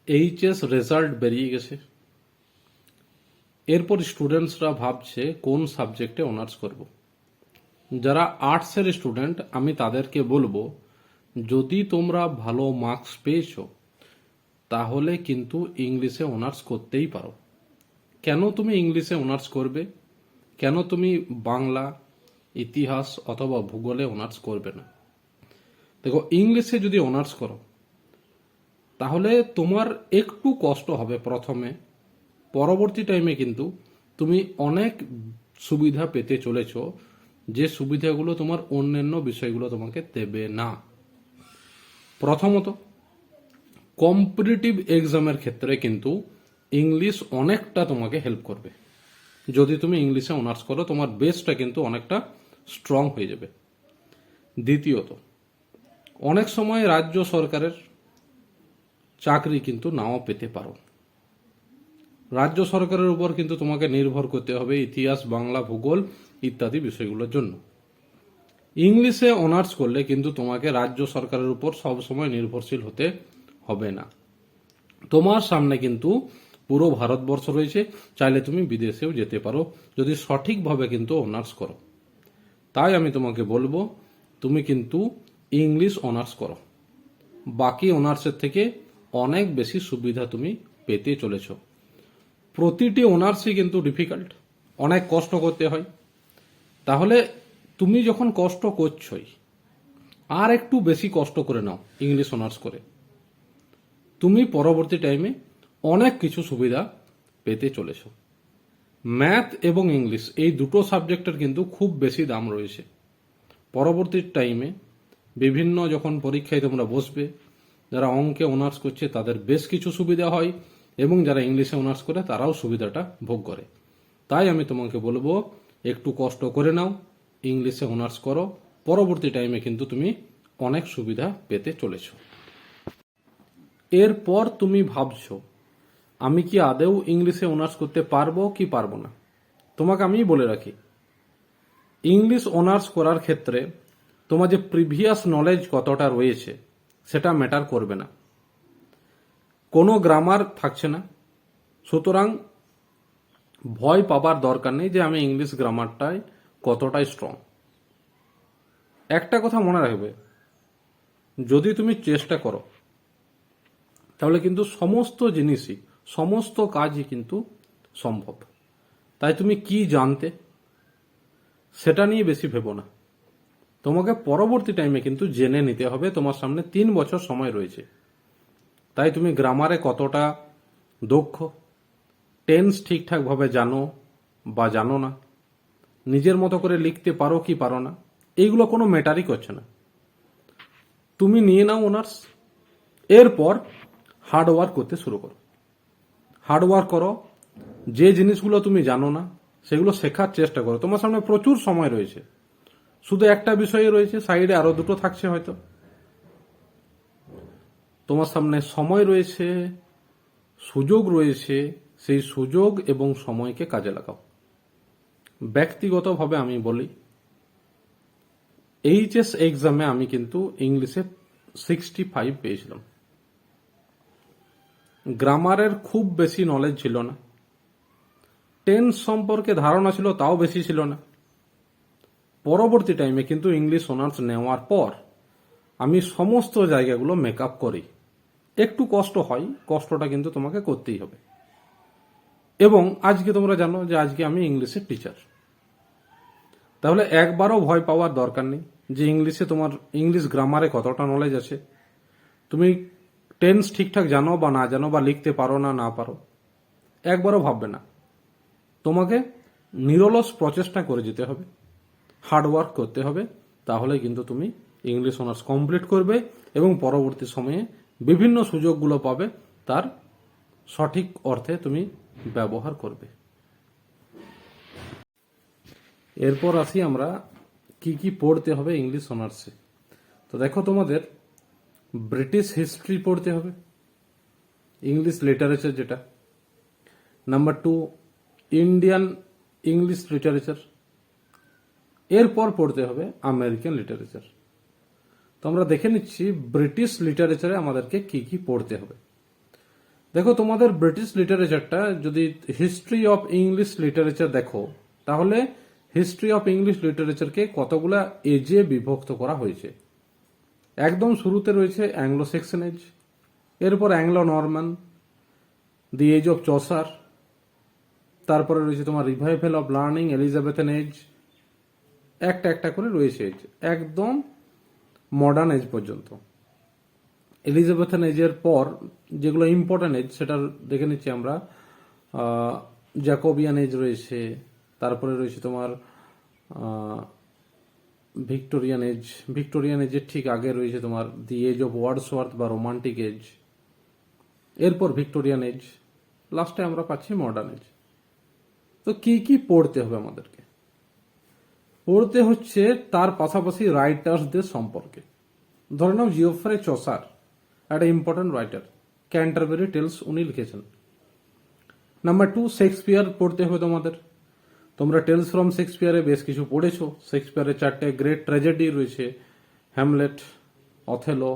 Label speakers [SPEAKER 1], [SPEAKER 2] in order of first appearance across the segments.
[SPEAKER 1] HS result বেরিয়ে গেছে। এরপর স্টুডেন্টসরা ভাবছে কোন সাবজেক্টে অনার্স করব। যারা আর্টসের স্টুডেন্ট আমি তাদেরকে বলবো, যদি তোমরা ভালো মার্কস পেয়েছো তাহলে কিন্তু ইংলিশে অনার্স করতেই পারো। কেন তুমি ইংলিশে অনার্স করবে? কেন তুমি বাংলা, ইতিহাস অথবা ভূগোলে অনার্স করবে না? দেখো, ইংলিশে যদি অনার্স করো তাহলে তোমার একটু কষ্ট হবে প্রথমে, পরবর্তী টাইমে কিন্তু তুমি অনেক সুবিধা পেতে চলেছ, যে সুবিধাগুলো তোমার অন্যান্য বিষয়গুলো তোমাকে দেবে না। প্রথমত, কম্পিটিটিভ এক্সামের ক্ষেত্রে কিন্তু ইংলিশ অনেকটা তোমাকে হেল্প করবে। যদি তুমি ইংলিশে অনার্স করো তোমার বেসটা কিন্তু অনেকটা স্ট্রং হয়ে যাবে। দ্বিতীয়ত, অনেক সময় রাজ্য সরকারের চাকরি কিন্তু নাও পেতে পারো। রাজ্য সরকারের উপর কিন্তু তোমাকে নির্ভর করতে হবে ইতিহাস, বাংলা, ভূগোল ইত্যাদি বিষয়গুলোর জন্য। ইংলিশে অনার্স করলে কিন্তু তোমাকে রাজ্য সরকারের উপর সবসময় নির্ভরশীল হতে হবে না। তোমার সামনে কিন্তু পুরো ভারতবর্ষ রয়েছে, চাইলে তুমি বিদেশেও যেতে পারো যদি সঠিকভাবে কিন্তু অনার্স করো। তাই আমি তোমাকে বলবো, তুমি কিন্তু ইংলিশ অনার্স করো। বাকি অনার্সের থেকে অনেক বেশি সুবিধা তুমি পেতে চলেছ। প্রতিটি অনার্সই কিন্তু ডিফিকাল্ট, অনেক কষ্ট করতে হয়। তাহলে তুমি যখন কষ্ট করছই, আর একটু বেশি কষ্ট করে নাও ইংলিশ অনার্স করে। তুমি পরবর্তী টাইমে অনেক কিছু সুবিধা পেতে চলেছ। ম্যাথ এবং ইংলিশ এই দুটো সাবজেক্টের কিন্তু খুব বেশি দাম রয়েছে। পরবর্তী টাইমে বিভিন্ন যখন পরীক্ষায় তোমরা বসবে, যারা অঙ্কে অনার্স করছে তাদের বেশ কিছু সুবিধা হয়, এবং যারা ইংলিশে অনার্স করে তারাও সুবিধাটা ভোগ করে। তাই আমি তোমাকে বলবো, একটু কষ্ট করে নাও, ইংলিশে অনার্স করো, পরবর্তী টাইমে কিন্তু তুমি অনেক সুবিধা পেতে চলেছ। এরপর তুমি ভাবছো, আমি কি আদেও ইংলিশে অনার্স করতে পারবো কি পারবো না? তোমাকে আমি বলে রাখি, ইংলিশ অনার্স করার ক্ষেত্রে তোমার যে প্রিভিয়াস নলেজ কতটা রয়েছে সেটা ম্যাটার করবে না। কোনো গ্রামার থাকছে না, সুতরাং ভয় পাবার দরকার নেই যে আমি ইংলিশ গ্রামারটায় কতটাই স্ট্রং। একটা কথা মনে রাখবে, যদি তুমি চেষ্টা করো তাহলে কিন্তু সমস্ত জিনিসই, সমস্ত কাজই কিন্তু সম্ভব। তাই তুমি কি জানতে সেটা নিয়ে বেশি ভেবো না। তোমাকে পরবর্তী টাইমে কিন্তু জেনে নিতে হবে। তোমার সামনে 3 বছর সময় রয়েছে। তাই তুমি গ্রামারে কতটা দক্ষ, টেন্স ঠিকঠাকভাবে জানো বা জানো না, নিজের মতো করে লিখতে পারো কি পারো না, এইগুলো কোনো ম্যাটারই করছে না। তুমি নিয়ে নাও অনার্স, এরপর হার্ডওয়ার্ক করতে শুরু করো। হার্ডওয়ার্ক করো, যে জিনিসগুলো তুমি জানো না সেগুলো শেখার চেষ্টা করো। তোমার সামনে প্রচুর সময় রয়েছে, শুধু একটা বিষয় রয়েছে, সাইডে আরো দুটো থাকছে হয়তো। তোমার সামনে সময় রয়েছে, সুযোগ রয়েছে, সেই সুযোগ এবং সময়কে কাজে লাগাও। ব্যক্তিগতভাবে আমি বলি, এইচএস এক্সামে আমি কিন্তু ইংলিশে 65 পেয়েছিলাম। গ্রামারের খুব বেশি নলেজ ছিল না, টেন্স সম্পর্কে ধারণা ছিল তাও বেশি ছিল না। পরবর্তী টাইমে কিন্তু ইংলিশ অনার্স নেওয়ার পর আমি সমস্ত জায়গাগুলো মেকআপ করি। একটু কষ্ট হয়, কষ্টটা কিন্তু তোমাকে করতেই হবে। এবং আজকে তোমরা জানো যে আজকে আমি ইংলিশের টিচার। তাহলে একবারও ভয় পাওয়ার দরকার নেই যে ইংলিশে তোমার ইংলিশ গ্রামারে কতটা নলেজ আছে, তুমি টেন্স ঠিকঠাক জানো বা না জানো, বা লিখতে পারো না না পারো, একবারও ভাববে না। তোমাকে নিরলস প্রচেষ্টা করে যেতে হবে, হার্ডওয়ার্ক করতে হবে, তাহলে কিন্তু তুমি ইংলিশ অনার্স কমপ্লিট করবে এবং পরবর্তী সময়ে বিভিন্ন সুযোগগুলো পাবে, তার সঠিক অর্থে তুমি ব্যবহার করবে। এরপর আসি আমরা কি কি পড়তে হবে ইংলিশ অনার্সে। তো দেখো, তোমাদের ব্রিটিশ হিস্ট্রি পড়তে হবে, ইংলিশ লিটারেচার যেটা। Number 2, Indian English literature. এরপর পড়তে হবে আমেরিকান লিটারেচার। তো আমরা দেখে নিচ্ছি ব্রিটিশ লিটারেচারে আমাদেরকে কি কি পড়তে হবে। দেখো তোমাদের ব্রিটিশ লিটারেচারটা যদি হিস্ট্রি অফ ইংলিশ লিটারেচার দেখো, তাহলে হিস্ট্রি অফ ইংলিশ লিটারেচারকে কতগুলা এজে বিভক্ত করা হয়েছে। একদম শুরুতে রয়েছে অ্যাংলো সেক্সন এজ, এরপর Anglo Norman, the age of Chaucer, তারপরে রয়েছে তোমার revival of learning, Elizabethan age, একটা একটা করে রয়েছে এজ, একদম মডার্ন এজ পর্যন্ত। এলিজাবেথেন এজের পর যেগুলো ইম্পর্টেন্ট এজ সেটা দেখে নিচ্ছি আমরা। জ্যাকোবিয়ান এজ রয়েছে, তারপরে রয়েছে তোমার ভিক্টোরিয়ান এজ। ভিক্টোরিয়ান এজের ঠিক আগে রয়েছে তোমার দি এজ অফ ওয়ার্ডসওয়ার্থ বা রোমান্টিক এজ, এরপর ভিক্টোরিয়ান এজ, লাস্টে আমরা পাচ্ছি মডার্ন এজ। তো কি কি পড়তে হবে আমাদেরকে? পড়তে হচ্ছে তার পাশাপাশি রাইটার্সদের সম্পর্কে। ধরে নাও জিওফ্রে চসার একটা ইম্পর্টেন্ট রাইটার, ক্যান্টারবেরি টেলস উনি লিখেছেন। নাম্বার 2, শেক্সপিয়ার পড়তে হবে তোমাদের। তোমরা টেলস ফ্রম শেক্সপিয়ারে বেশ কিছু পড়েছো। শেক্সপিয়ারের 4টে গ্রেট ট্র্যাজেডি রয়েছে, হ্যামলেট, অথেলো,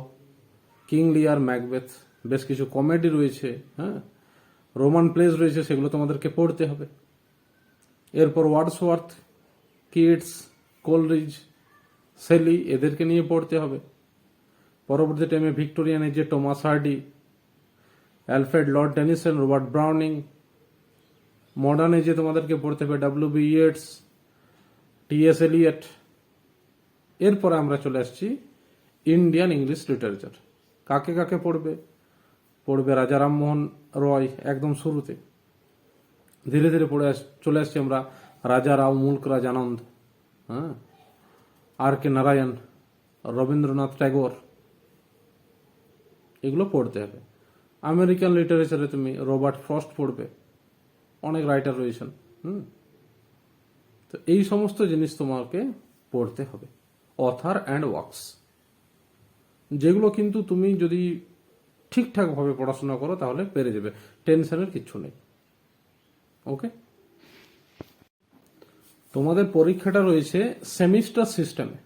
[SPEAKER 1] কিং লিয়ার, ম্যাকবেথ, বেশ কিছু কমেডি রয়েছে, হ্যাঁ, রোমান প্লেস রয়েছে, সেগুলো তোমাদেরকে পড়তে হবে। এরপর ওয়ার্ডসওয়ার্থ, কিটস, কোলরিজ, সেলি, এদেরকে নিয়ে পড়তে হবে। পরবর্তী টাইমে ভিক্টোরিয়ান এজে Thomas Hardy, Alfred Lord Tennyson, Robert Browning. Modern এজে তোমাদেরকে পড়তে হবে ডব্লিউ.বি. Yeats, T.S.. এলিয়ট। এরপরে আমরা চলে আসছি ইন্ডিয়ান ইংলিশ লিটারেচার। কাকে কাকে পড়বে? পড়বে রাজা রামমোহন রয় একদম শুরুতে। ধীরে ধীরে চলে আসছি আমরা রাজা রাও, মুল্করাজ আনন্দ, হ্যাঁ, আর কে নারায়ণ, রবীন্দ্রনাথ ট্যাগোর, এগুলো পড়তে হবে। আমেরিকান লিটারেচারে তুমি রবার্ট ফ্রস্ট পড়বে, অনেক রাইটার রয়েছেন। তো এই সমস্ত জিনিস তোমাকে পড়তে হবে, অথার অ্যান্ড ওয়ার্কস, যেগুলো কিন্তু তুমি যদি ঠিকঠাক ভাবে পড়াশোনা করো তাহলে পেরে যাবে, টেনশনের কিচ্ছু নেই। ওকে, তোমাদের পরীক্ষাটা রয়েছে সেমিস্টার সিস্টেমে।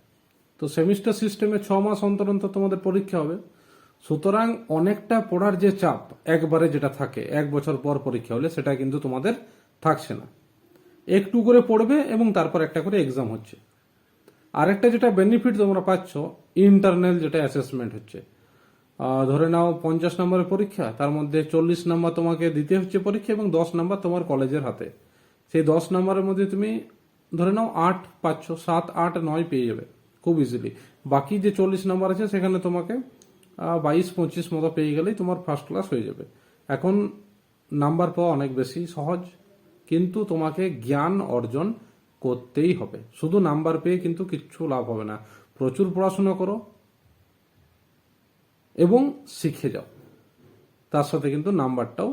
[SPEAKER 1] তো সেমিস্টার সিস্টেমে 6 মাস অন্তর অন্তর তোমাদের পরীক্ষা হবে। সুতরাং অনেকটা পড়ার যে চাপ একবারে যেটা থাকে 1 বছর পর পরীক্ষা হলে, সেটা কিন্তু তোমাদের থাকছে না। একটু করে পড়বে এবং তারপর একটা করে এক্সাম হচ্ছে। আরেকটা যেটা বেনিফিট তোমরা পাচ্ছ, ইন্টারনাল যেটা অ্যাসেসমেন্ট হচ্ছে। ধরে নাও 50 নম্বরের পরীক্ষা, তার মধ্যে 40 নম্বর তোমাকে দিতে হচ্ছে পরীক্ষা এবং 10 নম্বর তোমার কলেজের হাতে। সেই 10 নম্বরের মধ্যে তুমি ধরে নাও 8 পাচ্ছ, 7, 8, 9 পেয়ে যাবে খুব ইজিলি। বাকি যে 40 নম্বর আছে সেখানে তোমাকে 22-25 মতো পেয়ে গেলেই তোমার ফার্স্ট ক্লাস হয়ে যাবে। এখন নাম্বার পাওয়া অনেক বেশি সহজ, কিন্তু তোমাকে জ্ঞান অর্জন করতেই হবে। শুধু নাম্বার পেয়ে কিন্তু কিচ্ছু লাভ হবে না। প্রচুর পড়াশোনা করো এবং শিখে যাও, তার সাথে কিন্তু নাম্বারটাও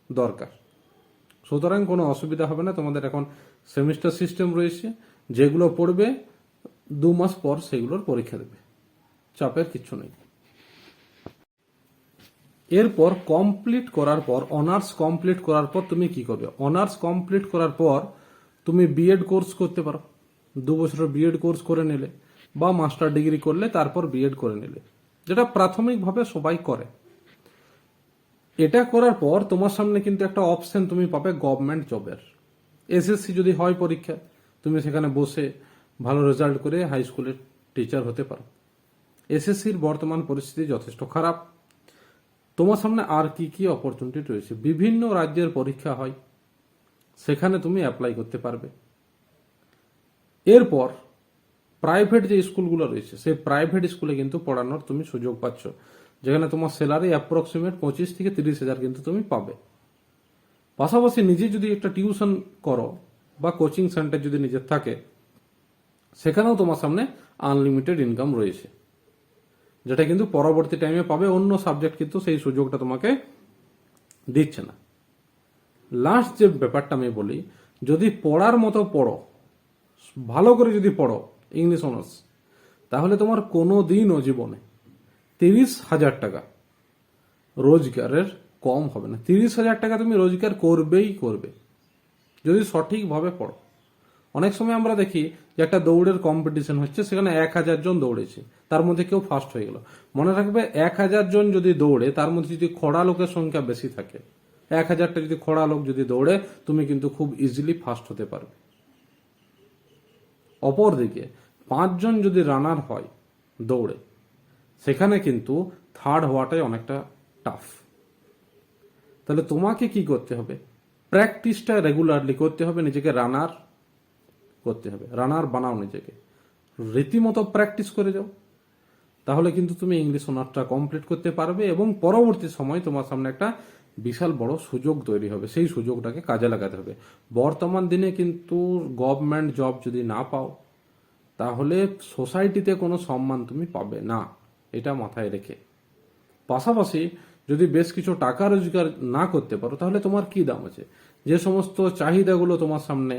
[SPEAKER 1] দরকার। সুতরাং কোনো অসুবিধা হবে না। তোমাদের এখন সেমিস্টার সিস্টেম রয়েছে, যেগুলো পড়বে 2 মাস পর সেগুলোর পরীক্ষা দেবে, চাপের কিচ্ছু নেই। এরপর কমপ্লিট করার পর, অনার্স কমপ্লিট করার পর তুমি কি করবে? অনার্স কমপ্লিট করার পর তুমি বিএড কোর্স করতে পারো। 2 বছরের বিএড কোর্স করে নিলে বা মাস্টার ডিগ্রি করলে তারপর বিএড করে নিলে, যেটা প্রাথমিকভাবে সবাই করে। এটা করার পর তোমার সামনে কিন্তু একটা অপশন তুমি পাবে গভর্নমেন্ট জবের। এসএসসি যদি হয় পরীক্ষা, তুমি সেখানে বসে ভালো রেজাল্ট করে হাই স্কুলের টিচার হতে পারো। এসএসসির বর্তমান পরিস্থিতি যথেষ্ট খারাপ। তোমার সামনে আর কি কি অপরচুনিটি রয়েছে? বিভিন্ন রাজ্যের পরীক্ষা হয়, সেখানে তুমি অ্যাপ্লাই করতে পারবে। এরপর প্রাইভেট যে স্কুলগুলো রয়েছে, সেই প্রাইভেট স্কুলে কিন্তু পড়ানোর তুমি সুযোগ পাচ্ছ, যেখানে তোমার স্যালারি অ্যাপ্রক্সিমেট 25 থেকে 30 হাজার কিন্তু তুমি পাবে। পাশাপাশি নিজে যদি একটা টিউশন করো বা কোচিং সেন্টার যদি নিজের থাকে, সেখানেও তোমার সামনে আনলিমিটেড ইনকাম রয়েছে, যেটা কিন্তু পরবর্তী টাইমে পাবে। অন্য সাবজেক্ট কিন্তু সেই সুযোগটা তোমাকে দিচ্ছে না। লাস্ট যে ব্যাপারটা আমি বলি, যদি পড়ার মতো পড়ো, ভালো করে যদি পড়ো ইংলিশ অনার্স, তাহলে তোমার কোনো দিনও জীবনে 30,000 টাকা রোজগারের কম হবে না। 30,000 টাকা তুমি রোজগার করবেই করবে, যদি সঠিকভাবে পড়ো। অনেক সময় আমরা দেখি যে একটা দৌড়ের কম্পিটিশন হচ্ছে, সেখানে 1000 জন দৌড়েছে, তার মধ্যে কেউ ফার্স্ট হয়ে গেল। মনে রাখবে 1000 জন যদি দৌড়ে, তার মধ্যে যদি খোড়া লোকের সংখ্যা বেশি থাকে, 1000টা যদি খোড়া লোক যদি দৌড়ে, তুমি কিন্তু খুব ইজিলি ফার্স্ট হতে পারবে। অপরদিকে 5 জন যদি রানার হয় দৌড়ে, সেখানে কিন্তু থার্ড হওয়াটাই অনেকটা টাফ। তাহলে তোমাকে কি করতে হবে? প্র্যাকটিসটা রেগুলারলি করতে হবে, নিজেকে রানার করতে হবে, রানার বানাও নিজেকে, রীতিমতো প্র্যাকটিস করে যাও, তাহলে কিন্তু তুমি ইংলিশ অনার্সটা কমপ্লিট করতে পারবে এবং পরবর্তী সময় তোমার সামনে একটা বিশাল বড় সুযোগ তৈরি হবে, সেই সুযোগটাকে কাজে লাগাতে হবে। বর্তমান দিনে কিন্তু গভর্নমেন্ট জব যদি না পাও, তাহলে সোসাইটিতে কোনো সম্মান তুমি পাবে না, এটা মাথায় রেখে। পাশাপাশি যদি বেশ কিছু টাকা রোজগার না করতে পারো, তাহলে তোমার কি দাম আছে? যে সমস্ত চাহিদাগুলো তোমার সামনে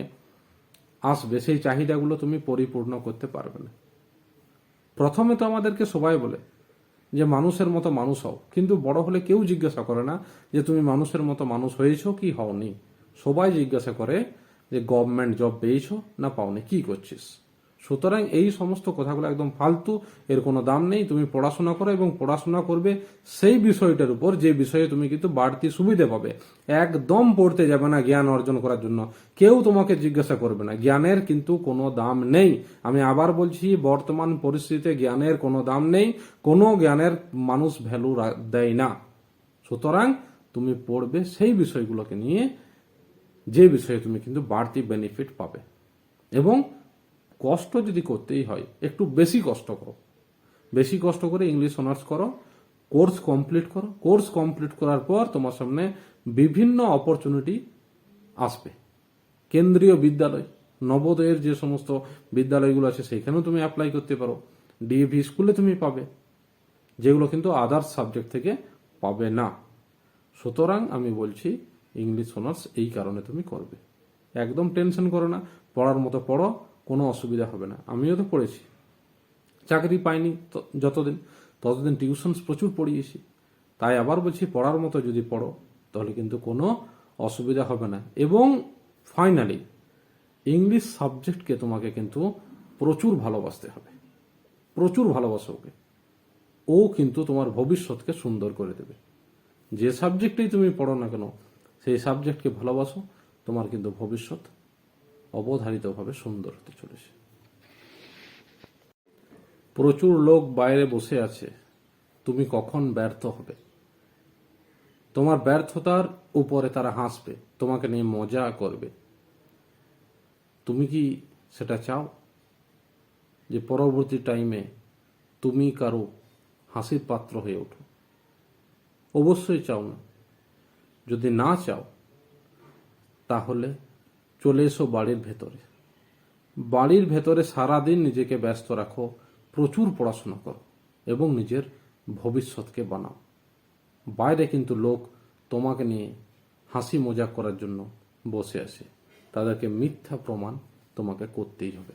[SPEAKER 1] আসবে, সেই চাহিদাগুলো তুমি পরিপূর্ণ করতে পারবে না। প্রথমে তো আমাদেরকে সবাই বলে যে মানুষের মতো মানুষ হও, কিন্তু বড় হলে কেউ জিজ্ঞাসা করে না যে তুমি মানুষের মতো মানুষ হয়েছো কি হওনি। সবাই জিজ্ঞাসা করে যে গভর্নমেন্ট জব পেয়েছো না পাওনি, কি করছিস। সুতরাং এই সমস্ত কথাগুলো একদম ফালতু, এর কোনো দাম নেই। তুমি পড়াশোনা করো এবং পড়াশোনা করবে সেই বিষয়টার উপর যে বিষয়ে তুমি কিন্তু বাড়তি সুবিধা পাবে। একদম পড়তে যাবে না জ্ঞান অর্জন করার জন্য, কেউ তোমাকে জিজ্ঞাসা করবে না। জ্ঞানের কিন্তু কোনো দাম নেই। আমি আবার বলছি, বর্তমান পরিস্থিতিতে জ্ঞানের কোনো দাম নেই, কোনো জ্ঞানের মানুষ ভ্যালু দেয় না। সুতরাং তুমি পড়বে সেই বিষয়গুলোকে নিয়ে যে বিষয়ে তুমি কিন্তু বাড়তি বেনিফিট পাবে। এবং কষ্ট যদি করতেই হয়, একটু বেশি কষ্ট করো, বেশি কষ্ট করে ইংলিশ অনার্স করো, কোর্স কমপ্লিট করো। কোর্স কমপ্লিট করার পর তোমার সামনে বিভিন্ন অপরচুনিটি আসবে। কেন্দ্রীয় বিদ্যালয়, নবোদয়ের যে সমস্ত বিদ্যালয়গুলো আছে, সেখানেও তুমি অ্যাপ্লাই করতে পারো। ডিএভি স্কুলে তুমি পাবে, যেগুলো কিন্তু আদার্স সাবজেক্ট থেকে পাবে না। সুতরাং আমি বলছি ইংলিশ অনার্স এই কারণে তুমি করবে। একদম টেনশন করো না, পড়ার মতো পড়ো, কোনো অসুবিধা হবে না। আমিও তো পড়েছি, চাকরি পাইনি যতদিন, ততদিন টিউশনস প্রচুর পড়িয়েছি। তাই আবার বলছি, পড়ার মতো যদি পড়ো, তাহলে কিন্তু কোনো অসুবিধা হবে না। এবং ফাইনালি ইংলিশ সাবজেক্টকে তোমাকে কিন্তু প্রচুর ভালোবাসতে হবে, প্রচুর ভালোবাসো ওকে। ও কিন্তু তোমার ভবিষ্যৎকে সুন্দর করে দেবে। যে সাবজেক্টেই তুমি পড়ো না কেন, সেই সাবজেক্টকে ভালোবাসো, তোমার কিন্তু ভবিষ্যৎ অবধারিতভাবে সুন্দর হতে চলেছে। প্রচুর লোক বাইরে বসে আছে, তুমি কখন ব্যর্থ হবে। তোমার ব্যর্থতার উপরে তারা হাসবে, তোমাকে নিয়ে মজা করবে। তুমি কি সেটা চাও যে পরবর্তী টাইমে তুমি কারো হাসির পাত্র হয়ে ওঠো? অবশ্যই চাও না। যদি না চাও, তাহলে চলে এসো বাড়ির ভেতরে। বাড়ির ভেতরে সারাদিন নিজেকে ব্যস্ত রাখো, প্রচুর পড়াশোনা করো এবং নিজের ভবিষ্যৎকে বানাও। বাইরে কিন্তু লোক তোমাকে নিয়ে হাসি মজাক করার জন্য বসে আছে, তাদেরকে মিথ্যা প্রমাণ তোমাকে করতেই হবে।